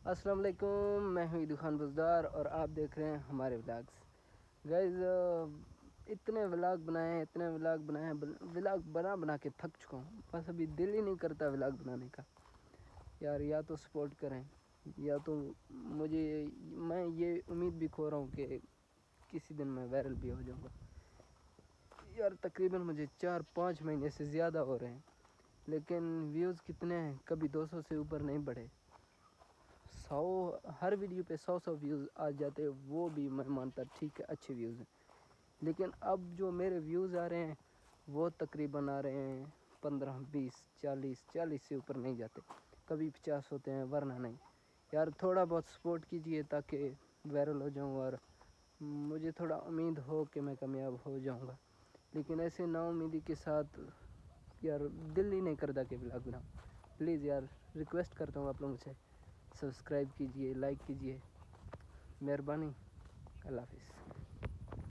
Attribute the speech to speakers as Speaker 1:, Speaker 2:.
Speaker 1: السلام علیکم، میں ہوں عیدو خان بزدار اور آپ دیکھ رہے ہیں ہمارے ولاگس. گائز اتنے ولاگ بنائے ہیں ولاگ بنا کے تھک چکا ہوں. بس ابھی دل ہی نہیں کرتا ولاگ بنانے کا. یار یا تو سپورٹ کریں یا تو میں یہ امید بھی کھو رہا ہوں کہ کسی دن میں وائرل بھی ہو جاؤں گا. یار تقریباً مجھے 4-5 مہینے سے زیادہ ہو رہے ہیں، لیکن ویوز کتنے ہیں، کبھی 200 سے اوپر نہیں بڑھے. ہر ویڈیو پہ 100 ویوز آ جاتے، وہ بھی میں مانتا ٹھیک ہے اچھے ویوز ہیں. لیکن اب جو میرے ویوز آ رہے ہیں وہ تقریباً آ رہے ہیں 15-20-40 سے اوپر نہیں جاتے. کبھی 50 ہوتے ہیں ورنہ نہیں. یار تھوڑا بہت سپورٹ کیجئے تاکہ وائرل ہو جاؤں اور مجھے تھوڑا امید ہو کہ میں کامیاب ہو جاؤں گا. لیکن ایسے نا امیدی کے ساتھ یار دل ہی نہیں کرتا کہ ولاگ بناؤں. پلیز یار ریکویسٹ کرتا ہوں آپ لوگوں سے، سبسکرائب کیجئے، لائک کیجئے، مہربانی. اللہ حافظ.